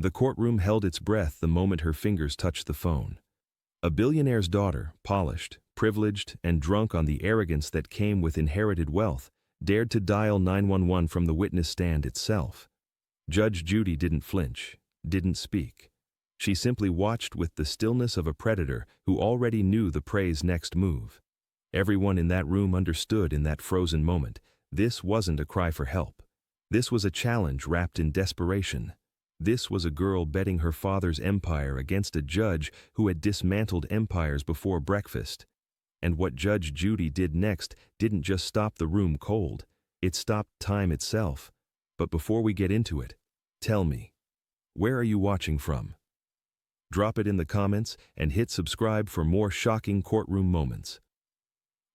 The courtroom held its breath the moment her fingers touched the phone. A billionaire's daughter, polished, privileged, and drunk on the arrogance that came with inherited wealth, dared to dial 911 from the witness stand itself. Judge Judy didn't flinch, didn't speak. She simply watched with the stillness of a predator who already knew the prey's next move. Everyone in that room understood in that frozen moment, this wasn't a cry for help. This was a challenge wrapped in desperation. This was a girl betting her father's empire against a judge who had dismantled empires before breakfast. And what Judge Judy did next didn't just stop the room cold, it stopped time itself. But before we get into it, tell me, where are you watching from? Drop it in the comments and hit subscribe for more shocking courtroom moments.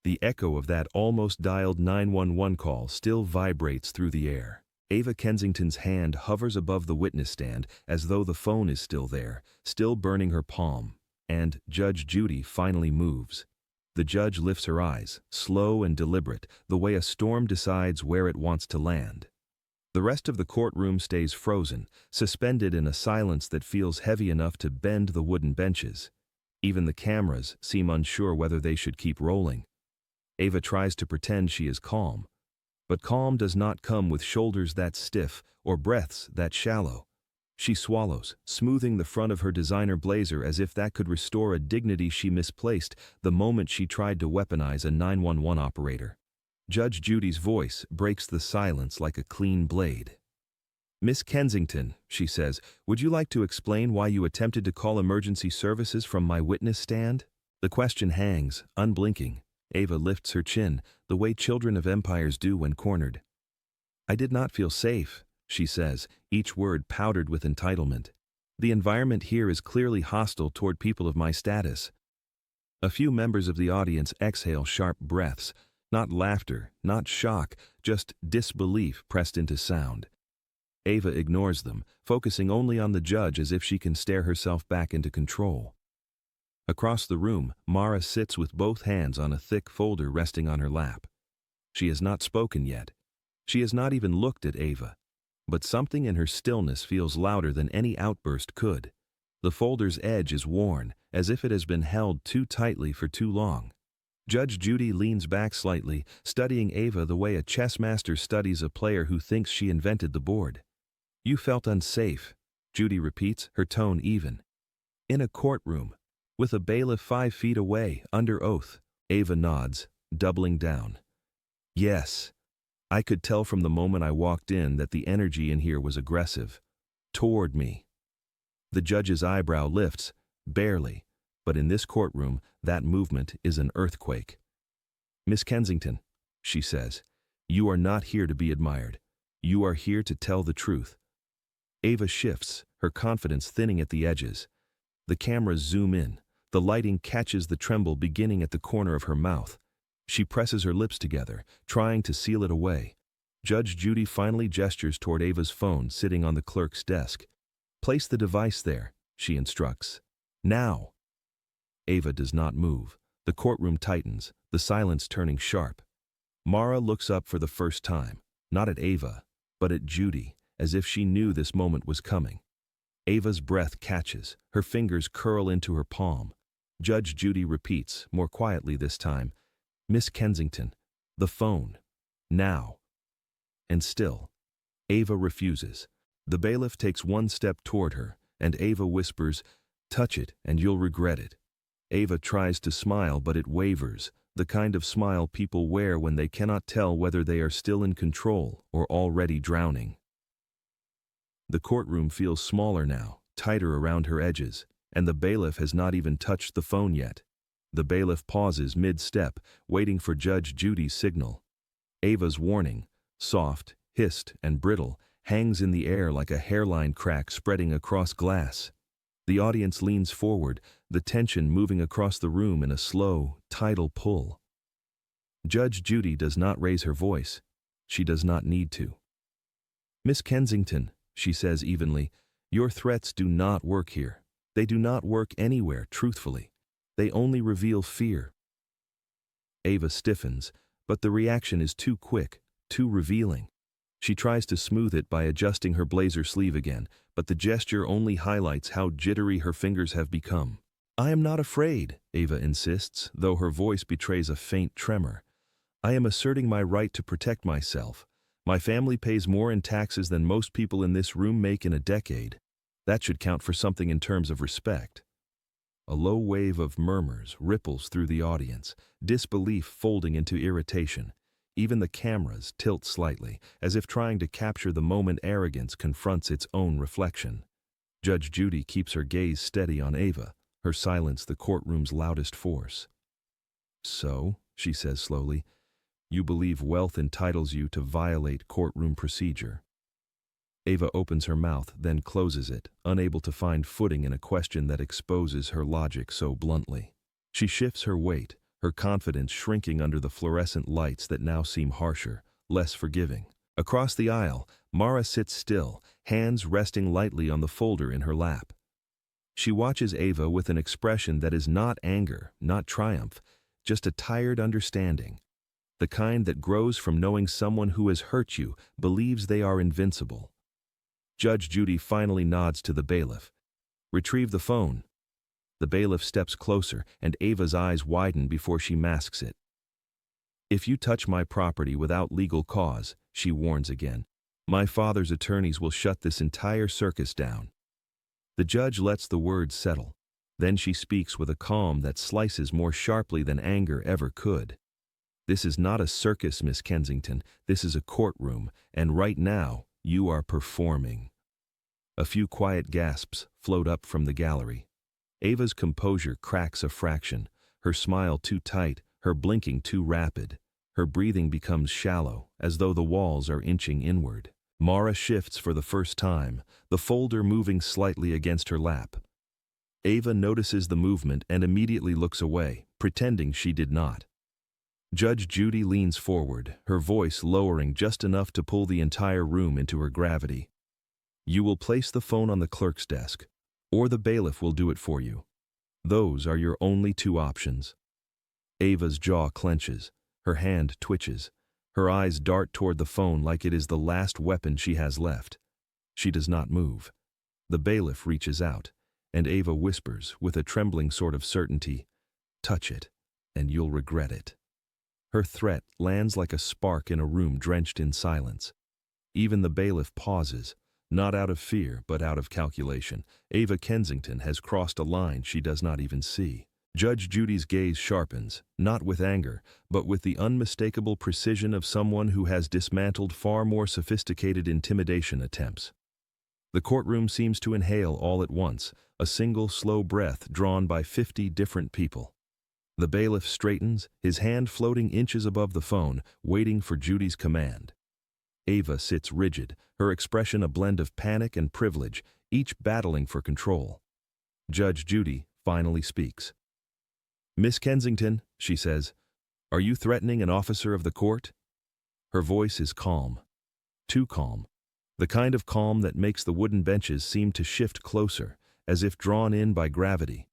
The echo of that almost dialed 911 call still vibrates through the air. Ava Kensington's hand hovers above the witness stand as though the phone is still there, still burning her palm. And Judge Judy finally moves. The judge lifts her eyes, slow and deliberate, the way a storm decides where it wants to land. The rest of the courtroom stays frozen, suspended in a silence that feels heavy enough to bend the wooden benches. Even the cameras seem unsure whether they should keep rolling. Ava tries to pretend she is calm. But calm does not come with shoulders that stiff or breaths that shallow. She swallows, smoothing the front of her designer blazer as if that could restore a dignity she misplaced the moment she tried to weaponize a 911 operator. Judge Judy's voice breaks the silence like a clean blade. "Miss Kensington," she says, "would you like to explain why you attempted to call emergency services from my witness stand?" The question hangs, unblinking. Ava lifts her chin, the way children of empires do when cornered. "I did not feel safe," she says, each word powdered with entitlement. "The environment here is clearly hostile toward people of my status." A few members of the audience exhale sharp breaths, not laughter, not shock, just disbelief pressed into sound. Ava ignores them, focusing only on the judge as if she can stare herself back into control. Across the room, Mara sits with both hands on a thick folder resting on her lap. She has not spoken yet. She has not even looked at Ava. But something in her stillness feels louder than any outburst could. The folder's edge is worn, as if it has been held too tightly for too long. Judge Judy leans back slightly, studying Ava the way a chess master studies a player who thinks she invented the board. "You felt unsafe," Judy repeats, her tone even. "In a courtroom, with a bailiff 5 feet away, under oath." Ava nods, doubling down. "Yes. I could tell from the moment I walked in that the energy in here was aggressive. Toward me." The judge's eyebrow lifts, barely, but in this courtroom, that movement is an earthquake. "Miss Kensington," she says, "you are not here to be admired. You are here to tell the truth." Ava shifts, her confidence thinning at the edges. The cameras zoom in. The lighting catches the tremble beginning at the corner of her mouth. She presses her lips together, trying to seal it away. Judge Judy finally gestures toward Ava's phone sitting on the clerk's desk. "Place the device there," she instructs. "Now." Ava does not move. The courtroom tightens, the silence turning sharp. Mara looks up for the first time, not at Ava, but at Judy, as if she knew this moment was coming. Ava's breath catches, her fingers curl into her palm. Judge Judy repeats, more quietly this time, "Miss Kensington, the phone. Now." And still, Ava refuses. The bailiff takes one step toward her, and Ava whispers, "Touch it and you'll regret it." Ava tries to smile, but it wavers, the kind of smile people wear when they cannot tell whether they are still in control or already drowning. The courtroom feels smaller now, tighter around her edges, and the bailiff has not even touched the phone yet. The bailiff pauses mid-step, waiting for Judge Judy's signal. Ava's warning, soft, hissed, and brittle, hangs in the air like a hairline crack spreading across glass. The audience leans forward, the tension moving across the room in a slow, tidal pull. Judge Judy does not raise her voice. She does not need to. "Miss Kensington," she says evenly, "your threats do not work here. They do not work anywhere, truthfully. They only reveal fear." Ava stiffens, but the reaction is too quick, too revealing. She tries to smooth it by adjusting her blazer sleeve again, but the gesture only highlights how jittery her fingers have become. "I am not afraid," Ava insists, though her voice betrays a faint tremor. "I am asserting my right to protect myself. My family pays more in taxes than most people in this room make in a decade. That should count for something in terms of respect." A low wave of murmurs ripples through the audience, disbelief folding into irritation. Even the cameras tilt slightly, as if trying to capture the moment arrogance confronts its own reflection. Judge Judy keeps her gaze steady on Ava, her silence the courtroom's loudest force. "So," she says slowly, "you believe wealth entitles you to violate courtroom procedure." Ava opens her mouth, then closes it, unable to find footing in a question that exposes her logic so bluntly. She shifts her weight, her confidence shrinking under the fluorescent lights that now seem harsher, less forgiving. Across the aisle, Mara sits still, hands resting lightly on the folder in her lap. She watches Ava with an expression that is not anger, not triumph, just a tired understanding. The kind that grows from knowing someone who has hurt you believes they are invincible. Judge Judy finally nods to the bailiff. "Retrieve the phone." The bailiff steps closer, and Ava's eyes widen before she masks it. "If you touch my property without legal cause," she warns again, "my father's attorneys will shut this entire circus down." The judge lets the words settle. Then she speaks with a calm that slices more sharply than anger ever could. "This is not a circus, Miss Kensington. This is a courtroom, and right now, you are performing." A few quiet gasps float up from the gallery. Ava's composure cracks a fraction, her smile too tight, her blinking too rapid. Her breathing becomes shallow, as though the walls are inching inward. Mara shifts for the first time, the folder moving slightly against her lap. Ava notices the movement and immediately looks away, pretending she did not. Judge Judy leans forward, her voice lowering just enough to pull the entire room into her gravity. "You will place the phone on the clerk's desk, or the bailiff will do it for you. Those are your only two options." Ava's jaw clenches, her hand twitches, her eyes dart toward the phone like it is the last weapon she has left. She does not move. The bailiff reaches out, and Ava whispers with a trembling sort of certainty, "Touch it, and you'll regret it." Her threat lands like a spark in a room drenched in silence. Even the bailiff pauses, not out of fear but out of calculation. Ava Kensington has crossed a line she does not even see. Judge Judy's gaze sharpens, not with anger, but with the unmistakable precision of someone who has dismantled far more sophisticated intimidation attempts. The courtroom seems to inhale all at once, a single slow breath drawn by 50 different people. The bailiff straightens, his hand floating inches above the phone, waiting for Judy's command. Ava sits rigid, her expression a blend of panic and privilege, each battling for control. Judge Judy finally speaks. "Miss Kensington," she says, "are you threatening an officer of the court?" Her voice is calm. Too calm. The kind of calm that makes the wooden benches seem to shift closer, as if drawn in by gravity.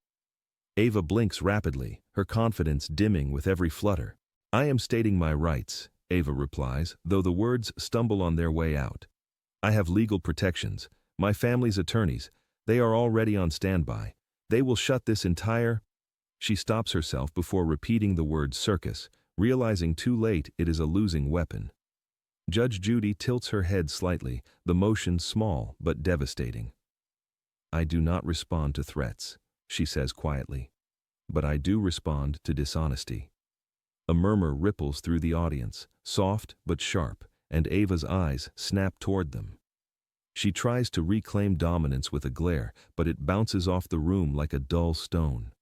Ava blinks rapidly, her confidence dimming with every flutter. "I am stating my rights," Ava replies, though the words stumble on their way out. "I have legal protections. My family's attorneys, they are already on standby. They will shut this entire—" She stops herself before repeating the word circus, realizing too late it is a losing weapon. Judge Judy tilts her head slightly, the motion small but devastating. "I do not respond to threats," she says quietly. "But I do respond to dishonesty." A murmur ripples through the audience, soft but sharp, and Ava's eyes snap toward them. She tries to reclaim dominance with a glare, but it bounces off the room like a dull stone.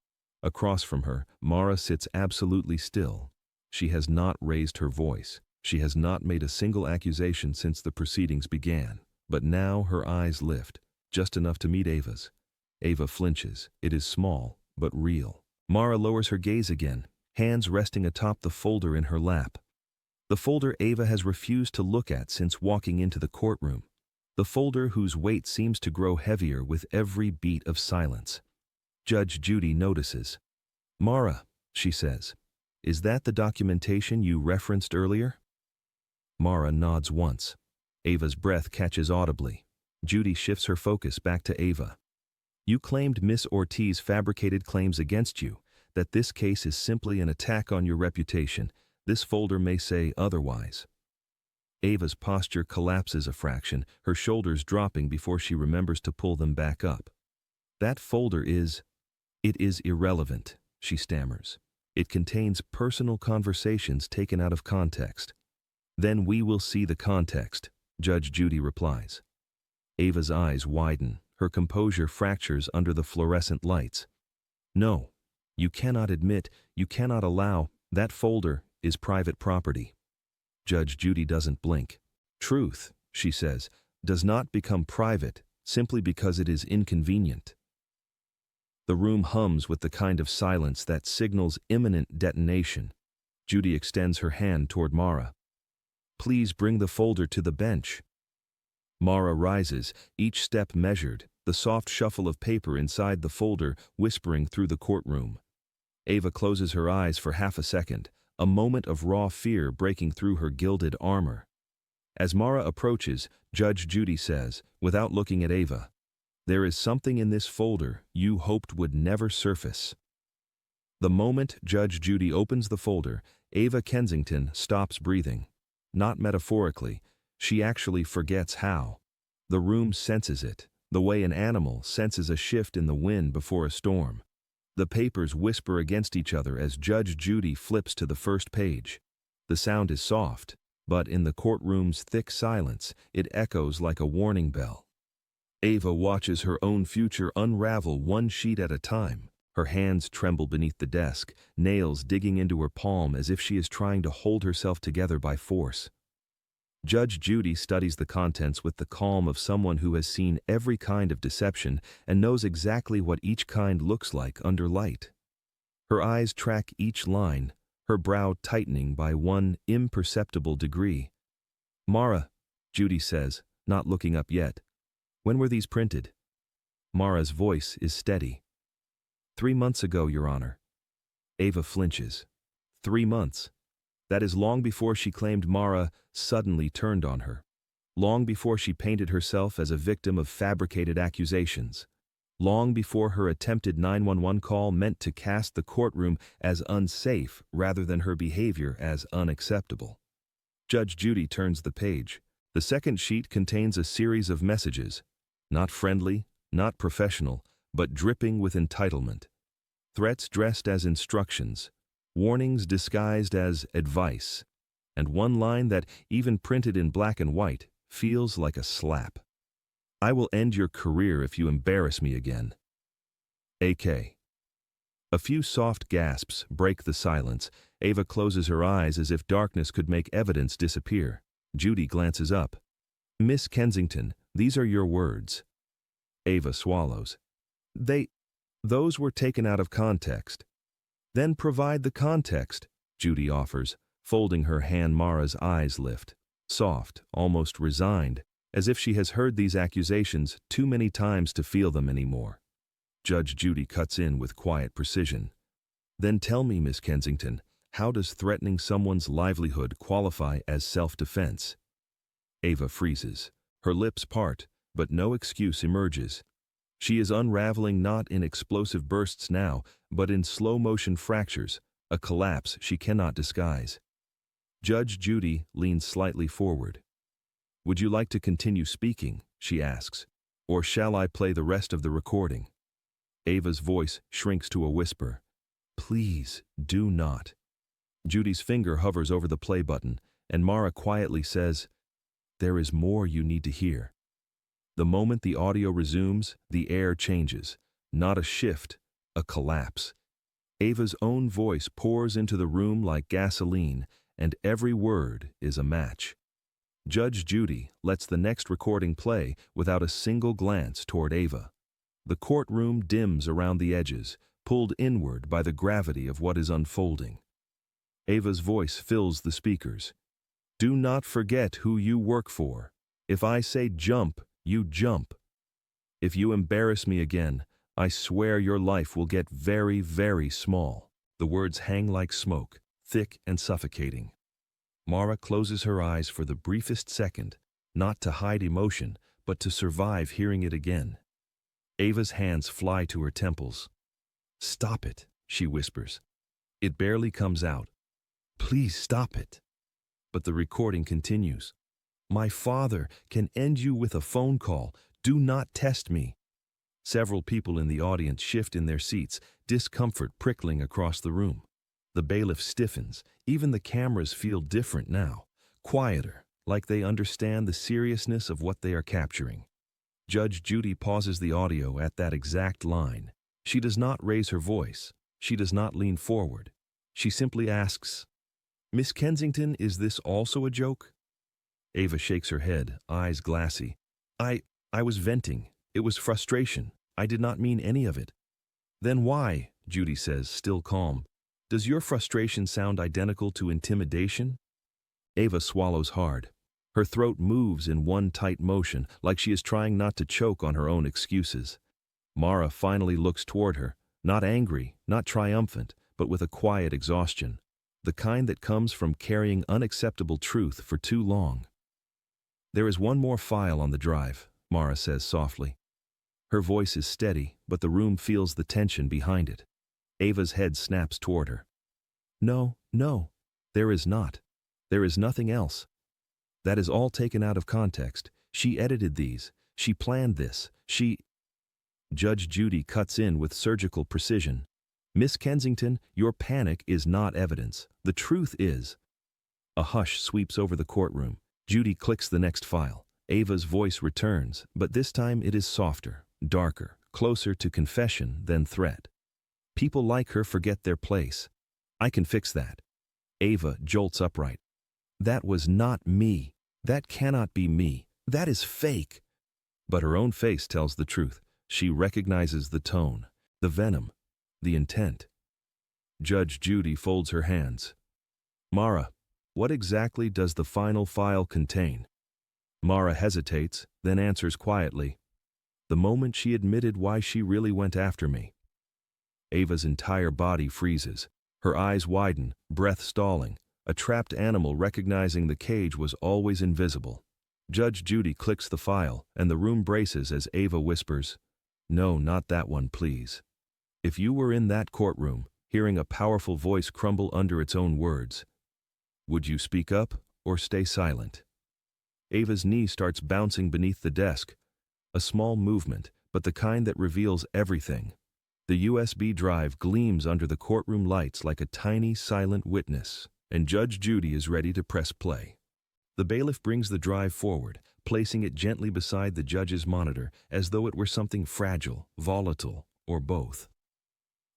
Across from her, Mara sits absolutely still. She has not raised her voice. She has not made a single accusation since the proceedings began. But now her eyes lift, just enough to meet Ava's. Ava flinches. It is small, but real. Mara lowers her gaze again, hands resting atop the folder in her lap. The folder Ava has refused to look at since walking into the courtroom. The folder whose weight seems to grow heavier with every beat of silence. Judge Judy notices. "Mara," she says, "is that the documentation you referenced earlier?" Mara nods once. Ava's breath catches audibly. Judy shifts her focus back to Ava. You claimed Miss Ortiz fabricated claims against you, that this case is simply an attack on your reputation. This folder may say otherwise. Ava's posture collapses a fraction, her shoulders dropping before she remembers to pull them back up. That folder is... It is irrelevant, she stammers. It contains personal conversations taken out of context. Then we will see the context, Judge Judy replies. Ava's eyes widen, her composure fractures under the fluorescent lights. No, you cannot admit, you cannot allow, that folder is private property. Judge Judy doesn't blink. Truth, she says, does not become private simply because it is inconvenient. The room hums with the kind of silence that signals imminent detonation. Judy extends her hand toward Mara. Please bring the folder to the bench. Mara rises, each step measured, the soft shuffle of paper inside the folder whispering through the courtroom. Ava closes her eyes for half a second, a moment of raw fear breaking through her gilded armor. As Mara approaches, Judge Judy says, without looking at Ava, there is something in this folder you hoped would never surface. The moment Judge Judy opens the folder, Ava Kensington stops breathing. Not metaphorically, she actually forgets how. The room senses it, the way an animal senses a shift in the wind before a storm. The papers whisper against each other as Judge Judy flips to the first page. The sound is soft, but in the courtroom's thick silence, it echoes like a warning bell. Ava watches her own future unravel one sheet at a time. Her hands tremble beneath the desk, nails digging into her palm as if she is trying to hold herself together by force. Judge Judy studies the contents with the calm of someone who has seen every kind of deception and knows exactly what each kind looks like under light. Her eyes track each line, her brow tightening by one imperceptible degree. Mara, Judy says, not looking up yet. When were these printed? Mara's voice is steady. 3 months ago, Your Honor. Ava flinches. 3 months. That is long before she claimed Mara suddenly turned on her. Long before she painted herself as a victim of fabricated accusations. Long before her attempted 911 call meant to cast the courtroom as unsafe rather than her behavior as unacceptable. Judge Judy turns the page. The second sheet contains a series of messages. Not friendly, not professional, but dripping with entitlement. Threats dressed as instructions. Warnings disguised as advice. And one line that, even printed in black and white, feels like a slap. I will end your career if you embarrass me again. A.K. A few soft gasps break the silence. Ava closes her eyes as if darkness could make evidence disappear. Judy glances up. Miss Kensington, these are your words. Ava swallows. Those were taken out of context. Then provide the context, Judy offers, folding her hand. Mara's eyes lift, soft, almost resigned, as if she has heard these accusations too many times to feel them anymore. Judge Judy cuts in with quiet precision. Then tell me, Miss Kensington, how does threatening someone's livelihood qualify as self-defense? Ava freezes. Her lips part, but no excuse emerges. She is unraveling not in explosive bursts now, but in slow-motion fractures, a collapse she cannot disguise. Judge Judy leans slightly forward. Would you like to continue speaking, she asks, or shall I play the rest of the recording? Ava's voice shrinks to a whisper. Please do not. Judy's finger hovers over the play button, and Mara quietly says, there is more you need to hear. The moment the audio resumes, the air changes. Not a shift, a collapse. Ava's own voice pours into the room like gasoline, and every word is a match. Judge Judy lets the next recording play without a single glance toward Ava. The courtroom dims around the edges, pulled inward by the gravity of what is unfolding. Ava's voice fills the speakers. Do not forget who you work for. If I say jump, you jump. If you embarrass me again, I swear your life will get very, very small. The words hang like smoke, thick and suffocating. Mara closes her eyes for the briefest second, not to hide emotion, but to survive hearing it again. Ava's hands fly to her temples. "Stop it," she whispers. It barely comes out. "Please stop it." But the recording continues. "My father can end you with a phone call. Do not test me." Several people in the audience shift in their seats, discomfort prickling across the room. The bailiff stiffens. Even the cameras feel different now, quieter, like they understand the seriousness of what they are capturing. Judge Judy pauses the audio at that exact line. She does not raise her voice. She does not lean forward. She simply asks, "Miss Kensington, is this also a joke?" Ava shakes her head, eyes glassy. I was venting. It was frustration. I did not mean any of it." "Then why," Judy says, still calm, "does your frustration sound identical to intimidation?" Ava swallows hard. Her throat moves in one tight motion, like she is trying not to choke on her own excuses. Mara finally looks toward her, not angry, not triumphant, but with a quiet exhaustion, the kind that comes from carrying unacceptable truth for too long. "There is one more file on the drive," Mara says softly. Her voice is steady, but the room feels the tension behind it. Ava's head snaps toward her. No, there is not. There is nothing else. That is all taken out of context. She edited these. She planned this. Judge Judy cuts in with surgical precision. "Miss Kensington, your panic is not evidence. The truth is." A hush sweeps over the courtroom. Judy clicks the next file. Ava's voice returns, but this time it is softer, darker, closer to confession than threat. "People like her forget their place. I can fix that." Ava jolts upright. "That was not me. That cannot be me. That is fake." But her own face tells the truth. She recognizes the tone, the venom, the intent. Judge Judy folds her hands. "Mara, what exactly does the final file contain?" Mara hesitates, then answers quietly. "The moment she admitted why she really went after me." Ava's entire body freezes. Her eyes widen, breath stalling, a trapped animal recognizing the cage was always invisible. Judge Judy clicks the file, and the room braces as Ava whispers, "No, not that one, please." If you were in that courtroom, hearing a powerful voice crumble under its own words, would you speak up or stay silent? Ava's knee starts bouncing beneath the desk, a small movement, but the kind that reveals everything. The USB drive gleams under the courtroom lights like a tiny, silent witness, and Judge Judy is ready to press play. The bailiff brings the drive forward, placing it gently beside the judge's monitor, as though it were something fragile, volatile, or both.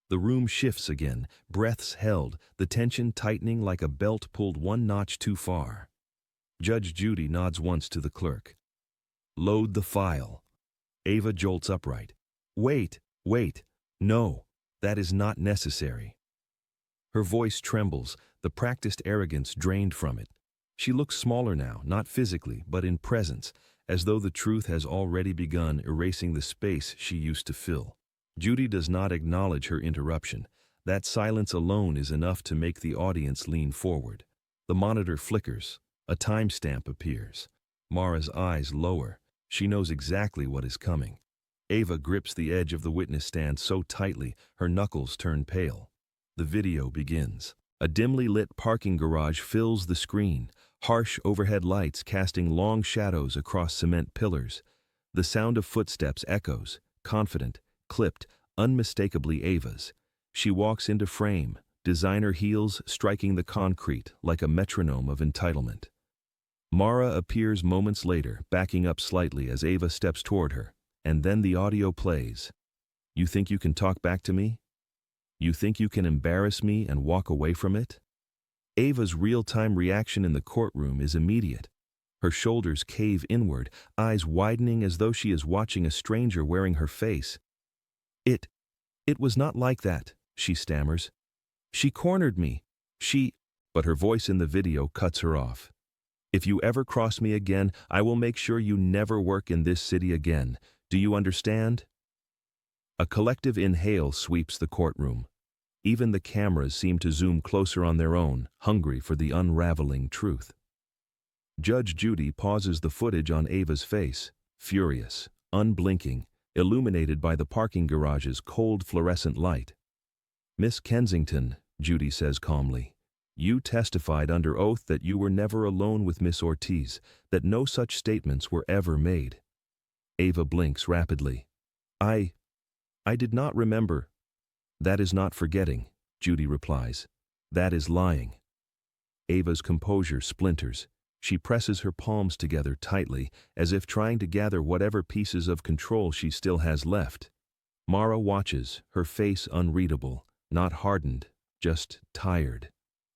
The room shifts again, breaths held, the tension tightening like a belt pulled one notch too far. Judge Judy nods once to the clerk. "Load the file." Ava jolts upright. Wait. No, that is not necessary." Her voice trembles, the practiced arrogance drained from it. She looks smaller now, not physically, but in presence, as though the truth has already begun erasing the space she used to fill. Judy does not acknowledge her interruption. That silence alone is enough to make the audience lean forward. The monitor flickers. A timestamp appears. Mara's eyes lower. She knows exactly what is coming. Ava grips the edge of the witness stand so tightly, her knuckles turn pale. The video begins. A dimly lit parking garage fills the screen, harsh overhead lights casting long shadows across cement pillars. The sound of footsteps echoes, confident, clipped, unmistakably Ava's. She walks into frame, designer heels striking the concrete like a metronome of entitlement. Mara appears moments later, backing up slightly as Ava steps toward her, and then the audio plays. "You think you can talk back to me? You think you can embarrass me and walk away from it?" Ava's real-time reaction in the courtroom is immediate. Her shoulders cave inward, eyes widening as though she is watching a stranger wearing her face. It was not like that," she stammers. "She cornered me. But her voice in the video cuts her off. "If you ever cross me again, I will make sure you never work in this city again. Do you understand?" A collective inhale sweeps the courtroom. Even the cameras seem to zoom closer on their own, hungry for the unraveling truth. Judge Judy pauses the footage on Ava's face, furious, unblinking, illuminated by the parking garage's cold fluorescent light. "Miss Kensington," Judy says calmly, "you testified under oath that you were never alone with Miss Ortiz, that no such statements were ever made." Ava blinks rapidly. I did not remember." "That is not forgetting," Judy replies. "That is lying." Ava's composure splinters. She presses her palms together tightly, as if trying to gather whatever pieces of control she still has left. Mara watches, her face unreadable, not hardened, just tired.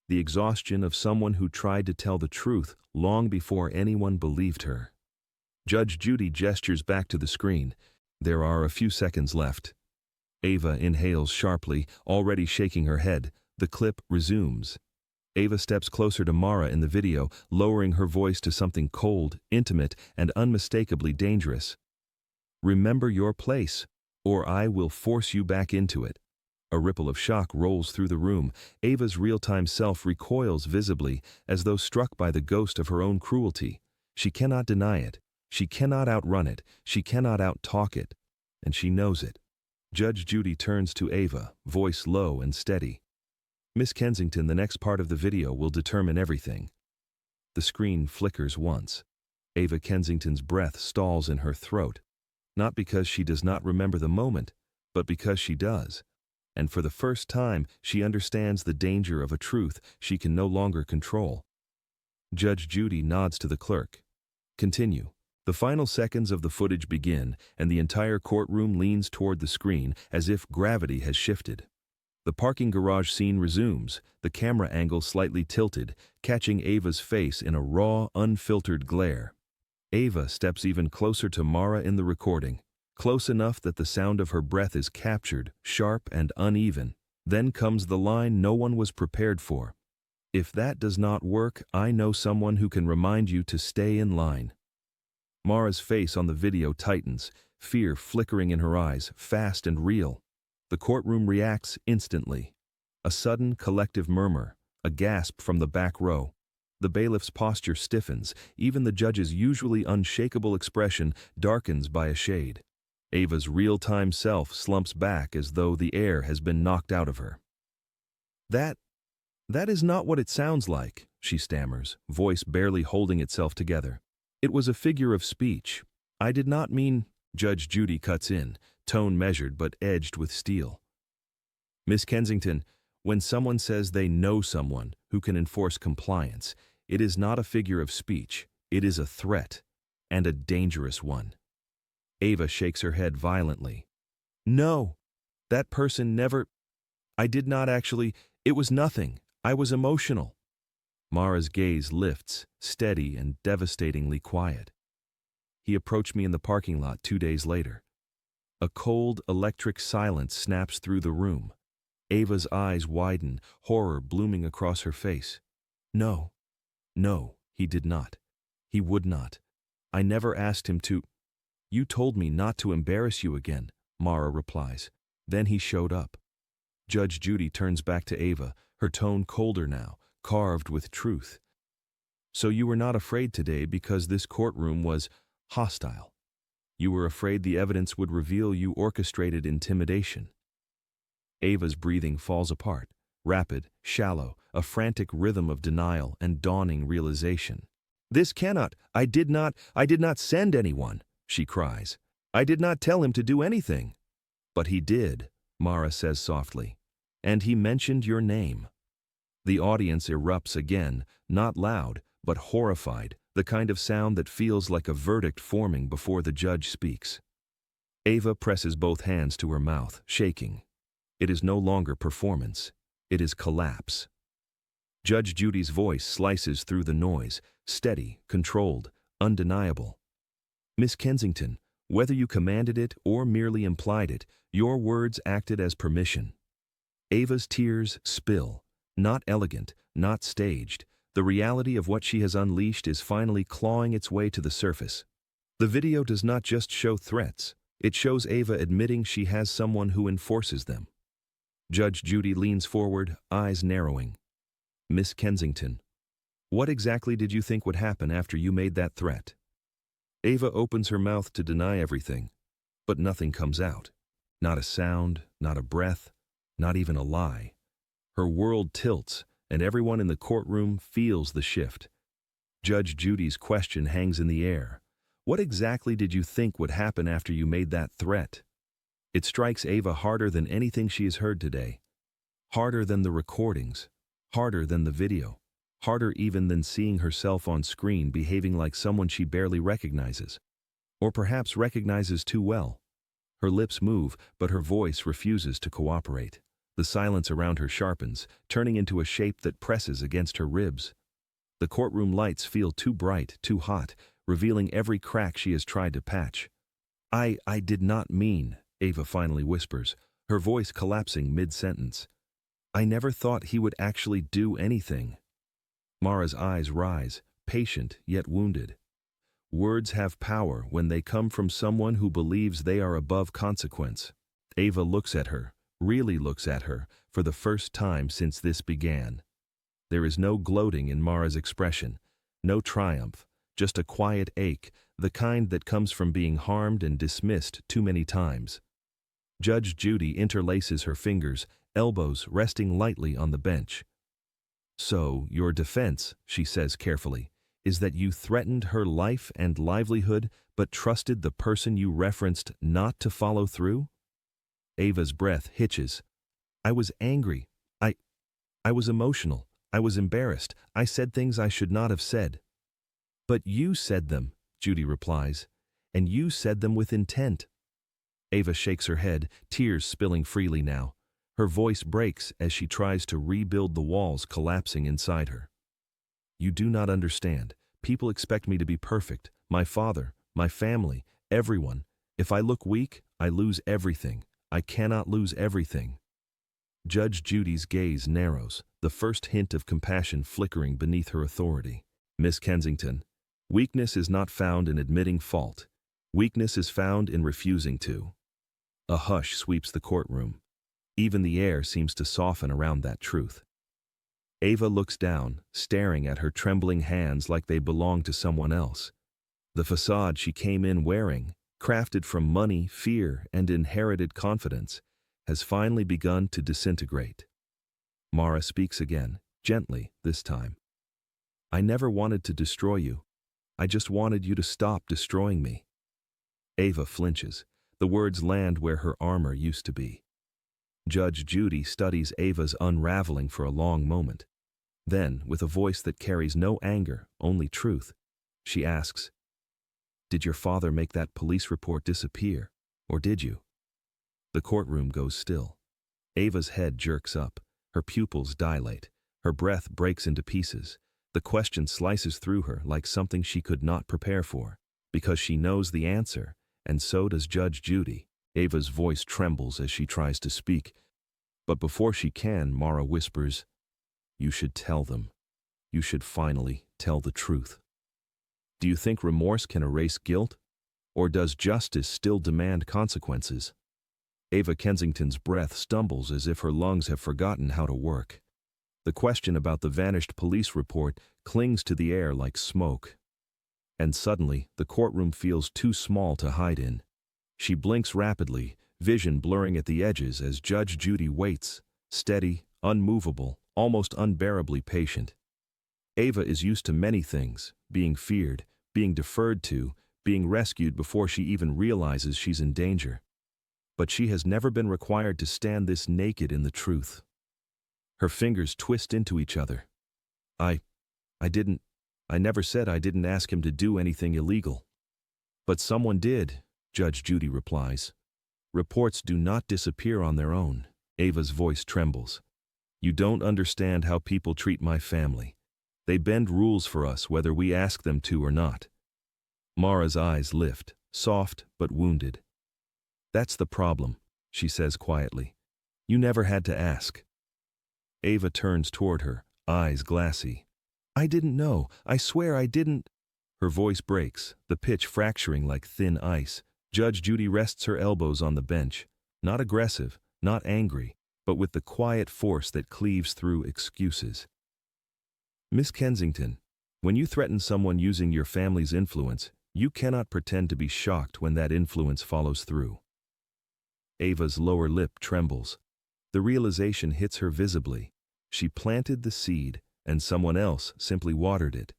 The exhaustion of someone who tried to tell the truth long before anyone believed her. Judge Judy gestures back to the screen. There are a few seconds left. Ava inhales sharply, already shaking her head. The clip resumes. Ava steps closer to Mara in the video, lowering her voice to something cold, intimate, and unmistakably dangerous. "Remember your place, or I will force you back into it." A ripple of shock rolls through the room. Ava's real-time self recoils visibly, as though struck by the ghost of her own cruelty. She cannot deny it. She cannot outrun it. She cannot out-talk it. And she knows it. Judge Judy turns to Ava, voice low and steady. "Miss Kensington, the next part of the video will determine everything." The screen flickers once. Ava Kensington's breath stalls in her throat. Not because she does not remember the moment, but because she does. And for the first time, she understands the danger of a truth she can no longer control. Judge Judy nods to the clerk. "Continue." The final seconds of the footage begin, and the entire courtroom leans toward the screen as if gravity has shifted. The parking garage scene resumes, the camera angle slightly tilted, catching Ava's face in a raw, unfiltered glare. Ava steps even closer to Mara in the recording, close enough that the sound of her breath is captured, sharp and uneven. Then comes the line no one was prepared for. "If that does not work, I know someone who can remind you to stay in line." Mara's face on the video tightens, fear flickering in her eyes, fast and real. The courtroom reacts instantly. A sudden collective murmur, a gasp from the back row. The bailiff's posture stiffens, even the judge's usually unshakable expression darkens by a shade. Ava's real-time self slumps back as though the air has been knocked out of her. That is not what it sounds like," she stammers, voice barely holding itself together. "It was a figure of speech. I did not mean—" Judge Judy cuts in, tone measured but edged with steel. "Miss Kensington, when someone says they know someone who can enforce compliance, it is not a figure of speech. It is a threat, and a dangerous one." Ava shakes her head violently. "No, that person never— I did not actually— it was nothing. I was emotional." Mara's gaze lifts, steady and devastatingly quiet. "He approached me in the parking lot 2 days later." A cold, electric silence snaps through the room. Ava's eyes widen, horror blooming across her face. No, he did not. He would not. I never asked him to." "You told me not to embarrass you again," Mara replies. "Then he showed up." Judge Judy turns back to Ava, her tone colder now, carved with truth. "So you were not afraid today because this courtroom was hostile. You were afraid the evidence would reveal you orchestrated intimidation." Ava's breathing falls apart, rapid, shallow, a frantic rhythm of denial and dawning realization. "This cannot— I did not send anyone," she cries. "I did not tell him to do anything." "But he did," Mara says softly. "And he mentioned your name." The audience erupts again, not loud, but horrified, the kind of sound that feels like a verdict forming before the judge speaks. Ava presses both hands to her mouth, shaking. It is no longer performance. It is collapse. Judge Judy's voice slices through the noise, steady, controlled, undeniable. "Miss Kensington, whether you commanded it or merely implied it, your words acted as permission." Ava's tears spill, not elegant, not staged. The reality of what she has unleashed is finally clawing its way to the surface. The video does not just show threats. It shows Ava admitting she has someone who enforces them. Judge Judy leans forward, eyes narrowing. "Miss Kensington, What exactly did you think would happen after you made that threat? Ava opens her mouth to deny everything, but nothing comes out. Not a sound, not a breath, not even a lie. Her world tilts, and everyone in the courtroom feels the shift. Judge Judy's question hangs in the air. What exactly did you think would happen after you made that threat? It strikes Ava harder than anything she has heard today. Harder than the recordings. Harder than the video. Harder even than seeing herself on screen behaving like someone she barely recognizes. Or perhaps recognizes too well. Her lips move, but her voice refuses to cooperate. The silence around her sharpens, turning into a shape that presses against her ribs. The courtroom lights feel too bright, too hot, revealing every crack she has tried to patch. I did not mean, Ava finally whispers, her voice collapsing mid-sentence. I never thought he would actually do anything. Mara's eyes rise, patient yet wounded. Words have power when they come from someone who believes they are above consequence. Ava looks at her, really looks at her, for the first time since this began. There is no gloating in Mara's expression, no triumph, just a quiet ache, the kind that comes from being harmed and dismissed too many times. Judge Judy interlaces her fingers, elbows resting lightly on the bench. So, your defense, she says carefully, is that you threatened her life and livelihood but trusted the person you referenced not to follow through? Ava's breath hitches. I was angry. I was emotional. I was embarrassed. I said things I should not have said. But you said them, Judy replies, and you said them with intent. Ava shakes her head, tears spilling freely now. Her voice breaks as she tries to rebuild the walls collapsing inside her. You do not understand. People expect me to be perfect. My father, my family, everyone. If I look weak, I lose everything. I cannot lose everything. Judge Judy's gaze narrows, the first hint of compassion flickering beneath her authority. Miss Kensington, weakness is not found in admitting fault. Weakness is found in refusing to. A hush sweeps the courtroom. Even the air seems to soften around that truth. Ava looks down, staring at her trembling hands like they belong to someone else. The facade she came in wearing, crafted from money, fear, and inherited confidence, has finally begun to disintegrate. Mara speaks again, gently this time. I never wanted to destroy you. I just wanted you to stop destroying me. Ava flinches. The words land where her armor used to be. Judge Judy studies Ava's unraveling for a long moment. Then, with a voice that carries no anger, only truth, she asks, Did your father make that police report disappear, or did you? The courtroom goes still. Ava's head jerks up, her pupils dilate, her breath breaks into pieces. The question slices through her like something she could not prepare for, because she knows the answer, and so does Judge Judy. Ava's voice trembles as she tries to speak, but before she can, Mara whispers, You should tell them. You should finally tell the truth. Do you think remorse can erase guilt? Or does justice still demand consequences? Ava Kensington's breath stumbles as if her lungs have forgotten how to work. The question about the vanished police report clings to the air like smoke. And suddenly, the courtroom feels too small to hide in. She blinks rapidly, vision blurring at the edges as Judge Judy waits, steady, unmovable, almost unbearably patient. Ava is used to many things, being feared, being deferred to, being rescued before she even realizes she's in danger. But she has never been required to stand this naked in the truth. Her fingers twist into each other. I never said I didn't ask him to do anything illegal. But someone did, Judge Judy replies. Reports do not disappear on their own. Ava's voice trembles. You don't understand how people treat my family. They bend rules for us whether we ask them to or not. Mara's eyes lift, soft but wounded. That's the problem, she says quietly. You never had to ask. Ava turns toward her, eyes glassy. I didn't know. I swear I didn't. Her voice breaks, the pitch fracturing like thin ice. Judge Judy rests her elbows on the bench, not aggressive, not angry, but with the quiet force that cleaves through excuses. Miss Kensington, when you threaten someone using your family's influence, you cannot pretend to be shocked when that influence follows through. Ava's lower lip trembles. The realization hits her visibly. She planted the seed, and someone else simply watered it.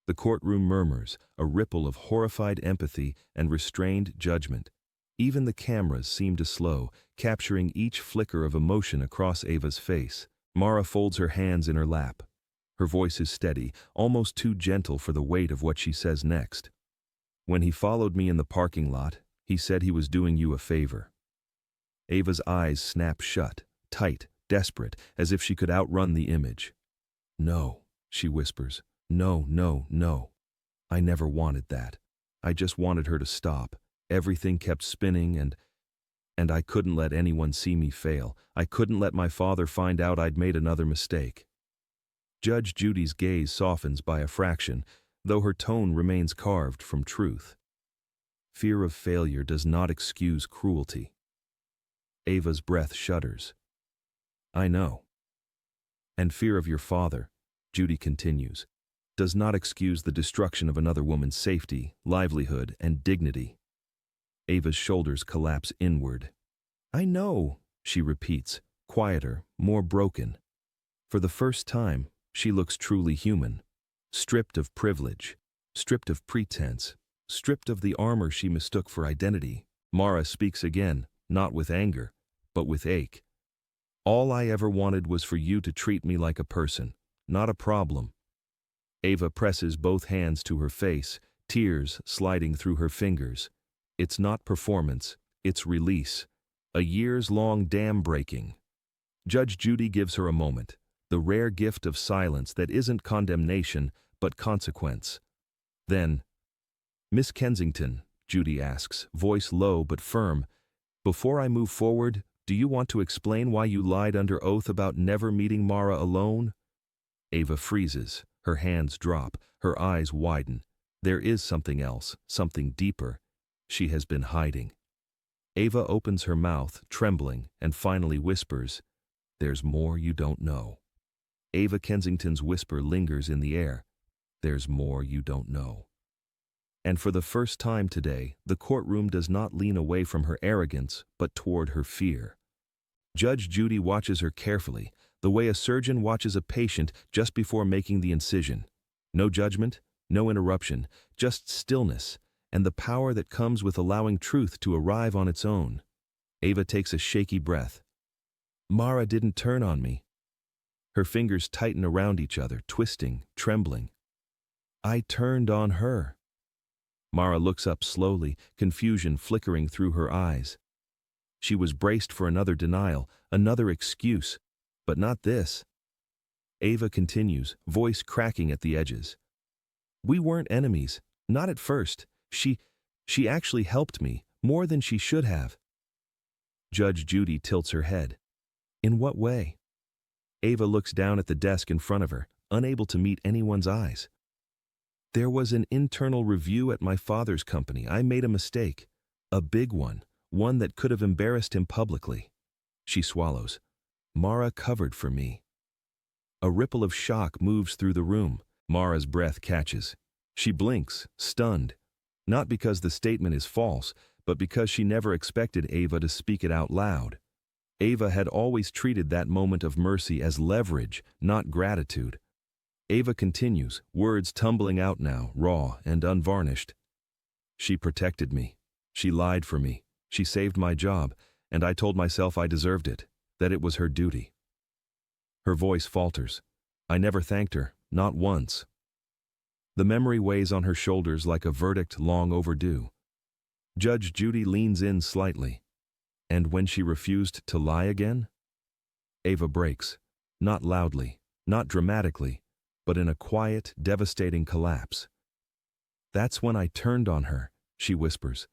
The courtroom murmurs, a ripple of horrified empathy and restrained judgment. Even the cameras seem to slow, capturing each flicker of emotion across Ava's face. Mara folds her hands in her lap. Her voice is steady, almost too gentle for the weight of what she says next. When he followed me in the parking lot, he said he was doing you a favor. Ava's eyes snap shut, tight, desperate, as if she could outrun the image. No, she whispers. No, no, no. I never wanted that. I just wanted her to stop. Everything kept spinning and I couldn't let anyone see me fail. I couldn't let my father find out I'd made another mistake. Judge Judy's gaze softens by a fraction, though her tone remains carved from truth. Fear of failure does not excuse cruelty. Ava's breath shudders. I know. And fear of your father, Judy continues, does not excuse the destruction of another woman's safety, livelihood, and dignity. Ava's shoulders collapse inward. I know, she repeats, quieter, more broken. For the first time, she looks truly human, stripped of privilege, stripped of pretense, stripped of the armor she mistook for identity. Mara speaks again, not with anger, but with ache. All I ever wanted was for you to treat me like a person, not a problem. Ava presses both hands to her face, tears sliding through her fingers. It's not performance, it's release. A years-long dam breaking. Judge Judy gives her a moment, the rare gift of silence that isn't condemnation, but consequence. Then, Miss Kensington, Judy asks, voice low but firm, before I move forward, do you want to explain why you lied under oath about never meeting Mara alone? Ava freezes, her hands drop, her eyes widen. There is something else, something deeper. She has been hiding. Ava opens her mouth, trembling, and finally whispers, there's more you don't know. Ava Kensington's whisper lingers in the air. There's more you don't know. And for the first time today, the courtroom does not lean away from her arrogance, but toward her fear. Judge Judy watches her carefully, the way a surgeon watches a patient just before making the incision. No judgment, no interruption, just stillness, and the power that comes with allowing truth to arrive on its own. Ava takes a shaky breath. Mara didn't turn on me. Her fingers tighten around each other, twisting, trembling. I turned on her. Mara looks up slowly, confusion flickering through her eyes. She was braced for another denial, another excuse, but not this. Ava continues, voice cracking at the edges. We weren't enemies, not at first. She actually helped me, more than she should have. Judge Judy tilts her head. In what way? Ava looks down at the desk in front of her, unable to meet anyone's eyes. There was an internal review at my father's company. I made a mistake. A big one that could have embarrassed him publicly. She swallows. Mara covered for me. A ripple of shock moves through the room. Mara's breath catches. She blinks, stunned. Not because the statement is false, but because she never expected Ava to speak it out loud. Ava had always treated that moment of mercy as leverage, not gratitude. Ava continues, words tumbling out now, raw and unvarnished. She protected me. She lied for me. She saved my job, and I told myself I deserved it, that it was her duty. Her voice falters. I never thanked her, not once. The memory weighs on her shoulders like a verdict long overdue. Judge Judy leans in slightly. And when she refused to lie again? Ava breaks, not loudly, not dramatically, but in a quiet, devastating collapse. That's when I turned on her, she whispers.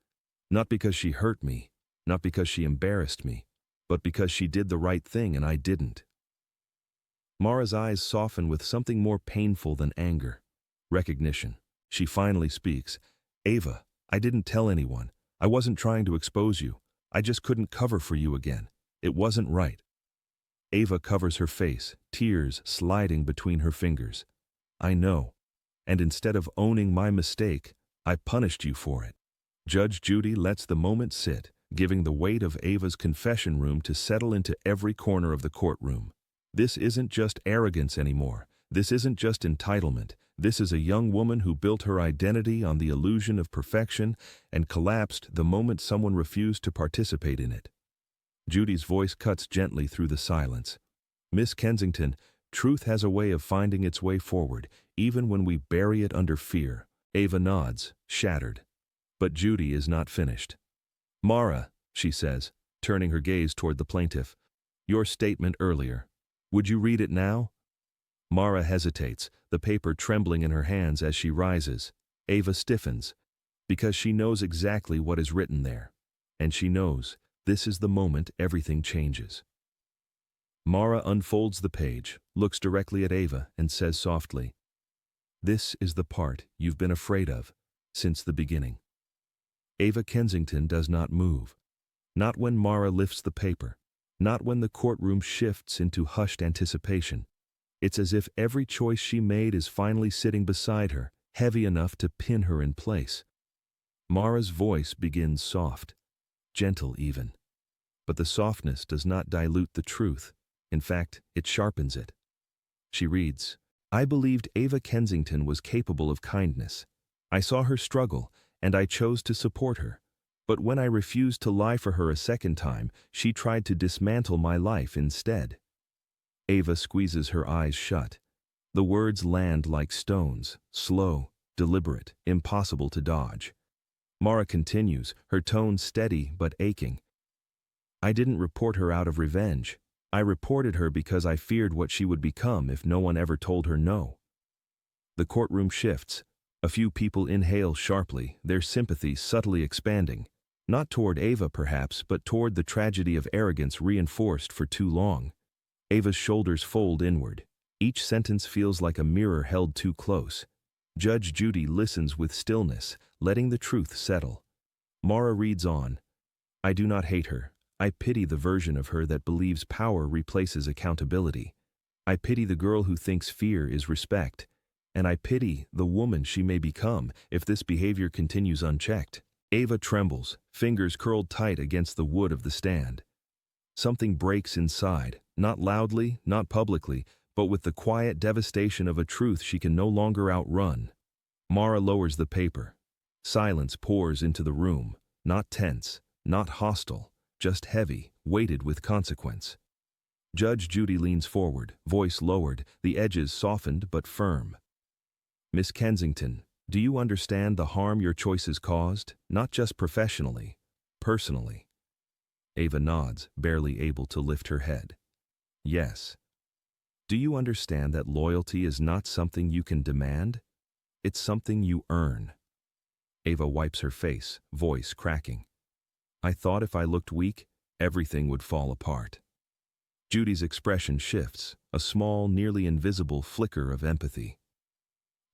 Not because she hurt me, not because she embarrassed me, but because she did the right thing and I didn't. Mara's eyes soften with something more painful than anger. Recognition. She finally speaks. Ava, I didn't tell anyone. I wasn't trying to expose you. I just couldn't cover for you again. It wasn't right. Ava covers her face, tears sliding between her fingers. I know. And instead of owning my mistake, I punished you for it. Judge Judy lets the moment sit, giving the weight of Ava's confession room to settle into every corner of the courtroom. This isn't just arrogance anymore. This isn't just entitlement. This is a young woman who built her identity on the illusion of perfection and collapsed the moment someone refused to participate in it. Judy's voice cuts gently through the silence. Miss Kensington, truth has a way of finding its way forward, even when we bury it under fear. Ava nods, shattered. But Judy is not finished. Mara, she says, turning her gaze toward the plaintiff, your statement earlier. Would you read it now? Mara hesitates, the paper trembling in her hands as she rises. Ava stiffens, because she knows exactly what is written there. And she knows this is the moment everything changes. Mara unfolds the page, looks directly at Ava, and says softly, this is the part you've been afraid of since the beginning. Ava Kensington does not move. Not when Mara lifts the paper. Not when the courtroom shifts into hushed anticipation. It's as if every choice she made is finally sitting beside her, heavy enough to pin her in place. Mara's voice begins soft, gentle even. But the softness does not dilute the truth. In fact, it sharpens it. She reads, I believed Ava Kensington was capable of kindness. I saw her struggle, and I chose to support her. But when I refused to lie for her a second time, she tried to dismantle my life instead. Ava squeezes her eyes shut. The words land like stones, slow, deliberate, impossible to dodge. Mara continues, her tone steady but aching. I didn't report her out of revenge. I reported her because I feared what she would become if no one ever told her no. The courtroom shifts. A few people inhale sharply, their sympathy subtly expanding. Not toward Ava perhaps, but toward the tragedy of arrogance reinforced for too long. Ava's shoulders fold inward. Each sentence feels like a mirror held too close. Judge Judy listens with stillness, letting the truth settle. Mara reads on. I do not hate her. I pity the version of her that believes power replaces accountability. I pity the girl who thinks fear is respect. And I pity the woman she may become if this behavior continues unchecked. Ava trembles, fingers curled tight against the wood of the stand. Something breaks inside, not loudly, not publicly, but with the quiet devastation of a truth she can no longer outrun. Mara lowers the paper. Silence pours into the room, not tense, not hostile, just heavy, weighted with consequence. Judge Judy leans forward, voice lowered, the edges softened but firm. Miss Kensington, do you understand the harm your choices caused, not just professionally, personally? Ava nods, barely able to lift her head. Yes. Do you understand that loyalty is not something you can demand? It's something you earn. Ava wipes her face, voice cracking. I thought if I looked weak, everything would fall apart. Judy's expression shifts, a small, nearly invisible flicker of empathy.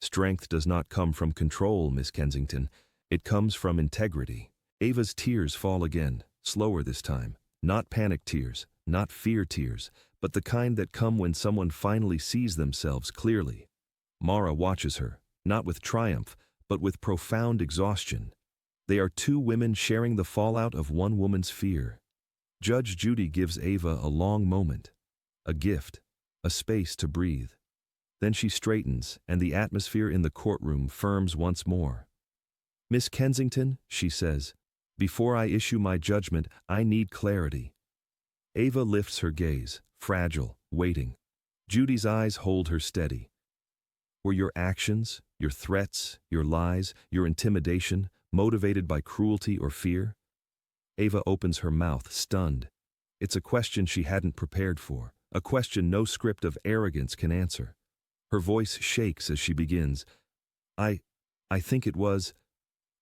Strength does not come from control, Miss Kensington. It comes from integrity. Ava's tears fall again, slower this time. Not panic tears, not fear tears, but the kind that come when someone finally sees themselves clearly. Mara watches her, not with triumph, but with profound exhaustion. They are two women sharing the fallout of one woman's fear. Judge Judy gives Ava a long moment, a gift, a space to breathe. Then she straightens, and the atmosphere in the courtroom firms once more. Miss Kensington, she says, before I issue my judgment, I need clarity. Ava lifts her gaze, fragile, waiting. Judy's eyes hold her steady. Were your actions, your threats, your lies, your intimidation, motivated by cruelty or fear? Ava opens her mouth, stunned. It's a question she hadn't prepared for, a question no script of arrogance can answer. Her voice shakes as she begins. I think it was...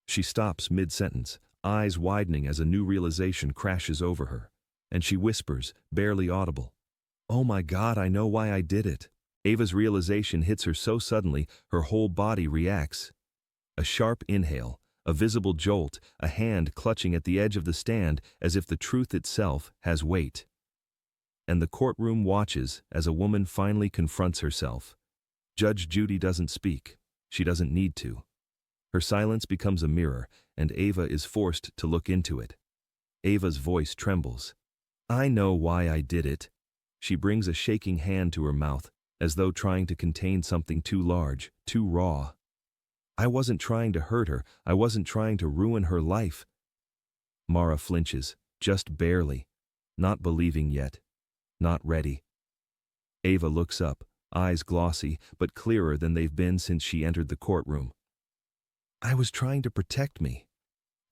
She stops mid-sentence, eyes widening as a new realization crashes over her, and she whispers, barely audible. Oh my God, I know why I did it. Ava's realization hits her so suddenly, her whole body reacts. A sharp inhale, a visible jolt, a hand clutching at the edge of the stand as if the truth itself has weight. And the courtroom watches as a woman finally confronts herself. Judge Judy doesn't speak. She doesn't need to. Her silence becomes a mirror, and Ava is forced to look into it. Ava's voice trembles. I know why I did it. She brings a shaking hand to her mouth, as though trying to contain something too large, too raw. I wasn't trying to hurt her. I wasn't trying to ruin her life. Mara flinches, just barely, not believing yet, not ready. Ava looks up, eyes glossy, but clearer than they've been since she entered the courtroom. I was trying to protect me.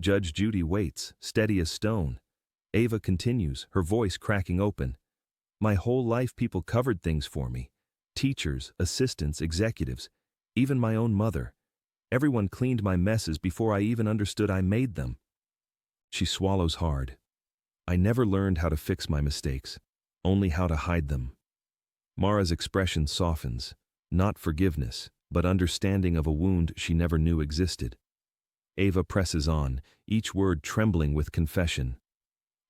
Judge Judy waits, steady as stone. Ava continues, her voice cracking open. My whole life people covered things for me. Teachers, assistants, executives, even my own mother. Everyone cleaned my messes before I even understood I made them. She swallows hard. I never learned how to fix my mistakes, only how to hide them. Mara's expression softens, not forgiveness, but understanding of a wound she never knew existed. Ava presses on, each word trembling with confession.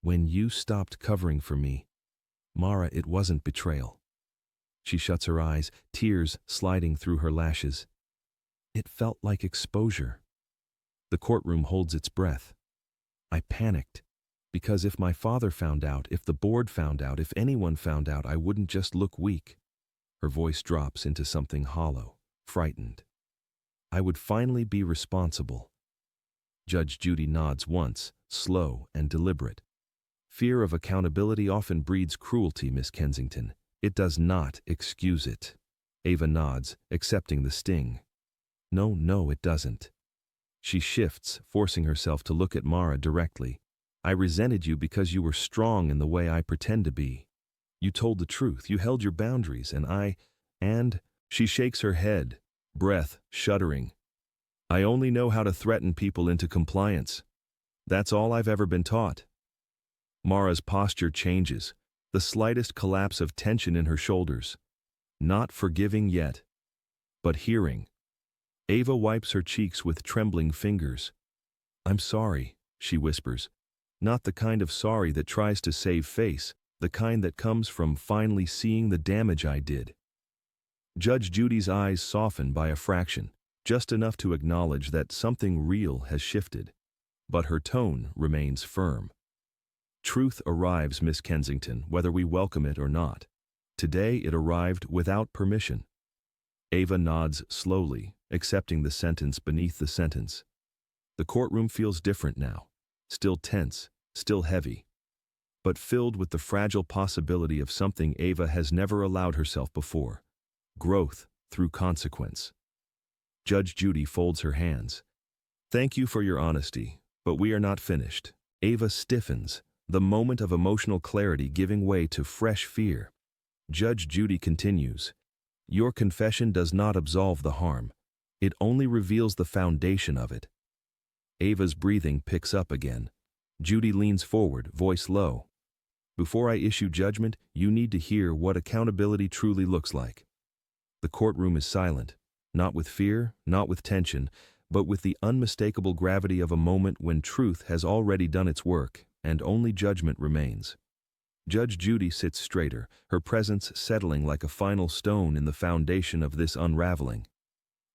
When you stopped covering for me, Mara, it wasn't betrayal. She shuts her eyes, tears sliding through her lashes. It felt like exposure. The courtroom holds its breath. I panicked, because if my father found out, if the board found out, if anyone found out, I wouldn't just look weak. Her voice drops into something hollow, frightened. I would finally be responsible. Judge Judy nods once, slow and deliberate. Fear of accountability often breeds cruelty, Miss Kensington. It does not excuse it. Ava nods, accepting the sting. No, it doesn't. She shifts, forcing herself to look at Mara directly. I resented you because you were strong in the way I pretend to be. You told the truth, you held your boundaries, and she shakes her head, breath shuddering. I only know how to threaten people into compliance. That's all I've ever been taught. Mara's posture changes, the slightest collapse of tension in her shoulders. Not forgiving yet, but hearing. Ava wipes her cheeks with trembling fingers. I'm sorry, she whispers. Not the kind of sorry that tries to save face, the kind that comes from finally seeing the damage I did. Judge Judy's eyes soften by a fraction, just enough to acknowledge that something real has shifted. But her tone remains firm. Truth arrives, Miss Kensington, whether we welcome it or not. Today it arrived without permission. Ava nods slowly, accepting the sentence beneath the sentence. The courtroom feels different now, still tense, still heavy, but filled with the fragile possibility of something Ava has never allowed herself before: growth through consequence. Judge Judy folds her hands. Thank you for your honesty, but we are not finished. Ava stiffens, the moment of emotional clarity giving way to fresh fear. Judge Judy continues. Your confession does not absolve the harm. It only reveals the foundation of it. Ava's breathing picks up again. Judy leans forward, voice low. Before I issue judgment, you need to hear what accountability truly looks like. The courtroom is silent, not with fear, not with tension, but with the unmistakable gravity of a moment when truth has already done its work, and only judgment remains. Judge Judy sits straighter, her presence settling like a final stone in the foundation of this unraveling.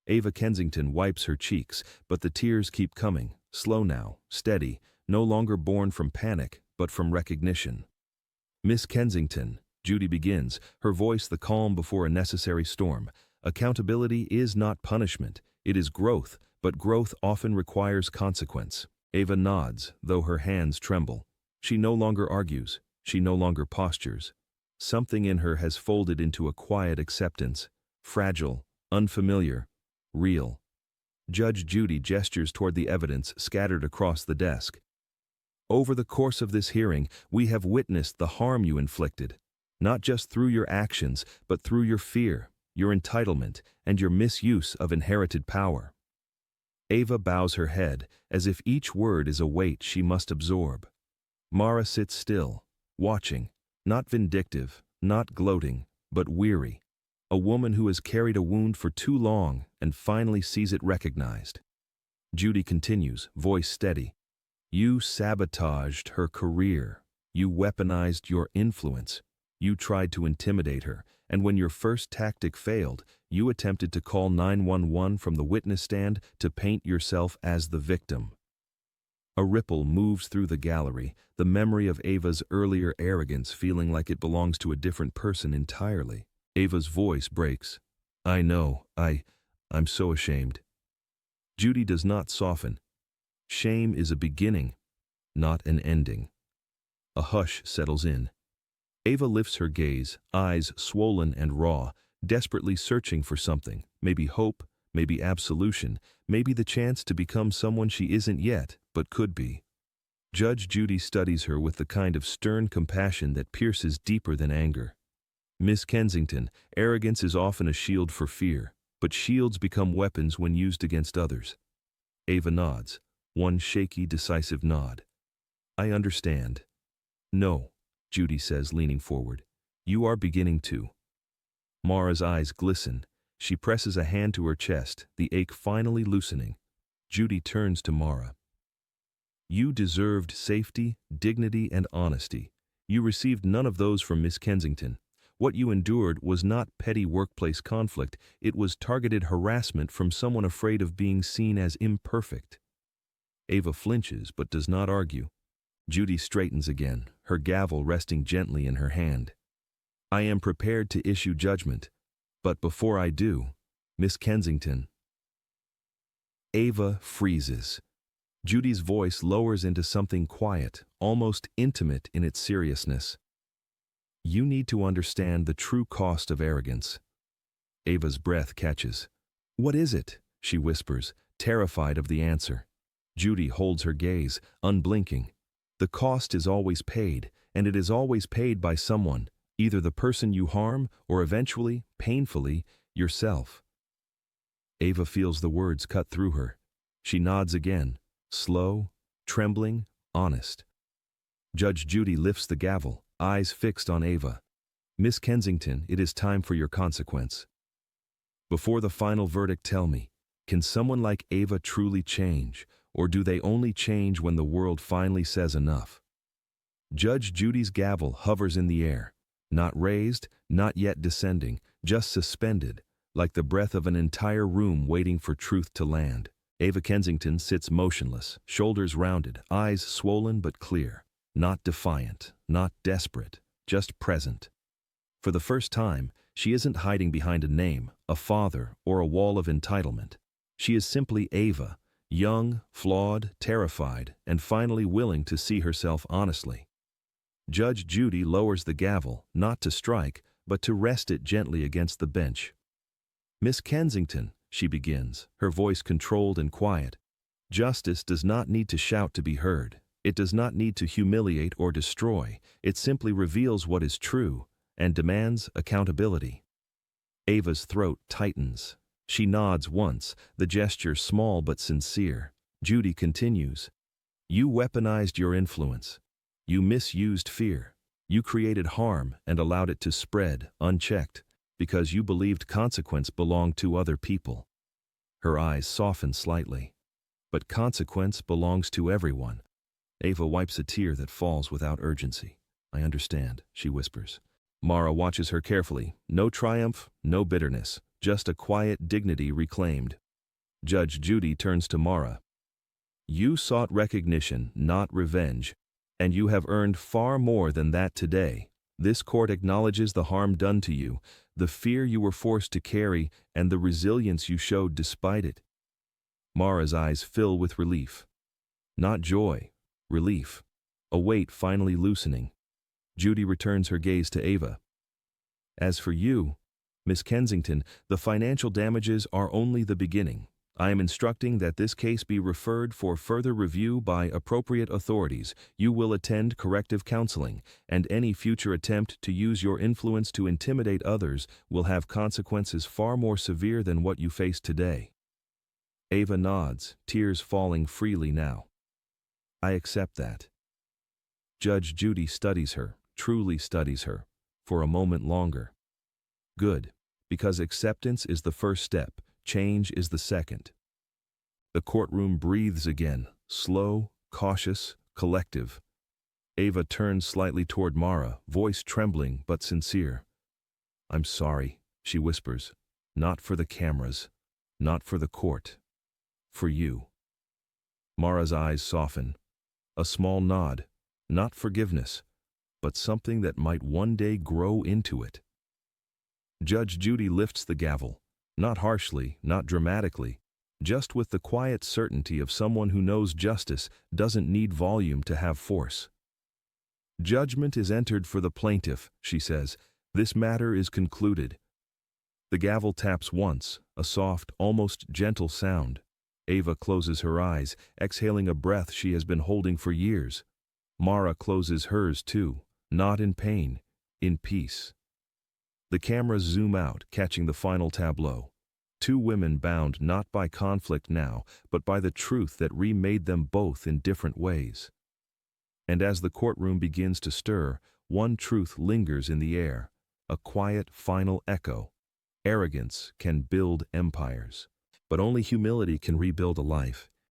Ava Kensington wipes her cheeks, but the tears keep coming, slow now, steady, no longer born from panic, but from recognition. Miss Kensington, Judy begins, her voice the calm before a necessary storm. Accountability is not punishment, it is growth, but growth often requires consequence. Ava nods, though her hands tremble. She no longer argues, she no longer postures. Something in her has folded into a quiet acceptance, fragile, unfamiliar, real. Judge Judy gestures toward the evidence scattered across the desk. Over the course of this hearing, we have witnessed the harm you inflicted, not just through your actions, but through your fear, your entitlement, and your misuse of inherited power. Ava bows her head, as if each word is a weight she must absorb. Mara sits still, watching, not vindictive, not gloating, but weary. A woman who has carried a wound for too long and finally sees it recognized. Judy continues, voice steady. You sabotaged her career. You weaponized your influence. You tried to intimidate her, and when your first tactic failed, you attempted to call 911 from the witness stand to paint yourself as the victim. A ripple moves through the gallery, the memory of Ava's earlier arrogance feeling like it belongs to a different person entirely. Ava's voice breaks. I know, I'm so ashamed. Judy does not soften. Shame is a beginning, not an ending. A hush settles in. Ava lifts her gaze, eyes swollen and raw, desperately searching for something, maybe hope, maybe absolution, maybe the chance to become someone she isn't yet, but could be. Judge Judy studies her with the kind of stern compassion that pierces deeper than anger. Miss Kensington, arrogance is often a shield for fear, but shields become weapons when used against others. Ava nods, one shaky, decisive nod. I understand. No, Judy says, leaning forward. You are beginning to. Mara's eyes glisten. She presses a hand to her chest, the ache finally loosening. Judy turns to Mara. You deserved safety, dignity, and honesty. You received none of those from Miss Kensington. What you endured was not petty workplace conflict, it was targeted harassment from someone afraid of being seen as imperfect. Ava flinches but does not argue. Judy straightens again, her gavel resting gently in her hand. I am prepared to issue judgment, but before I do, Miss Kensington. Ava freezes. Judy's voice lowers into something quiet, almost intimate in its seriousness. You need to understand the true cost of arrogance. Ava's breath catches. What is it? She whispers, terrified of the answer. Judy holds her gaze, unblinking. The cost is always paid, and it is always paid by someone, either the person you harm or eventually, painfully, yourself. Ava feels the words cut through her. She nods again, slow, trembling, honest. Judge Judy lifts the gavel, eyes fixed on Ava. Miss Kensington, it is time for your consequence. Before the final verdict, tell me, can someone like Ava truly change, or do they only change when the world finally says enough? Judge Judy's gavel hovers in the air, not raised, not yet descending, just suspended, like the breath of an entire room waiting for truth to land. Ava Kensington sits motionless, shoulders rounded, eyes swollen but clear, not defiant, not desperate, just present. For the first time, she isn't hiding behind a name, a father, or a wall of entitlement. She is simply Ava, young, flawed, terrified, and finally willing to see herself honestly. Judge Judy lowers the gavel, not to strike, but to rest it gently against the bench. Miss Kensington, she begins, her voice controlled and quiet. Justice does not need to shout to be heard. It does not need to humiliate or destroy. It simply reveals what is true and demands accountability. Ava's throat tightens. She nods once, the gesture small but sincere. Judy continues. You weaponized your influence. You misused fear. You created harm and allowed it to spread, unchecked, because you believed consequence belonged to other people. Her eyes soften slightly. But consequence belongs to everyone. Ava wipes a tear that falls without urgency. I understand, she whispers. Mara watches her carefully. No triumph, no bitterness, just a quiet dignity reclaimed. Judge Judy turns to Mara. You sought recognition, not revenge, and you have earned far more than that today. This court acknowledges the harm done to you, the fear you were forced to carry, and the resilience you showed despite it. Mara's eyes fill with relief. Not joy, relief. A weight finally loosening. Judy returns her gaze to Ava. As for you, Miss Kensington, the financial damages are only the beginning. I am instructing that this case be referred for further review by appropriate authorities. You will attend corrective counseling, and any future attempt to use your influence to intimidate others will have consequences far more severe than what you face today. Ava nods, tears falling freely now. I accept that. Judge Judy studies her, truly studies her, for a moment longer. Good, because acceptance is the first step, change is the second. The courtroom breathes again, slow, cautious, collective. Ava turns slightly toward Mara, voice trembling but sincere. "I'm sorry," she whispers. "Not for the cameras. Not for the court. For you." Mara's eyes soften. A small nod. Not forgiveness, but something that might one day grow into it. Judge Judy lifts the gavel. Not harshly, not dramatically, just with the quiet certainty of someone who knows justice doesn't need volume to have force. "Judgment is entered for the plaintiff," she says. "This matter is concluded." The gavel taps once, a soft, almost gentle sound. Ava closes her eyes, exhaling a breath she has been holding for years. Mara closes hers too, not in pain, in peace. The cameras zoom out, catching the final tableau. Two women bound not by conflict now, but by the truth that remade them both in different ways. And as the courtroom begins to stir, one truth lingers in the air, a quiet final echo. Arrogance can build empires, but only humility can rebuild a life.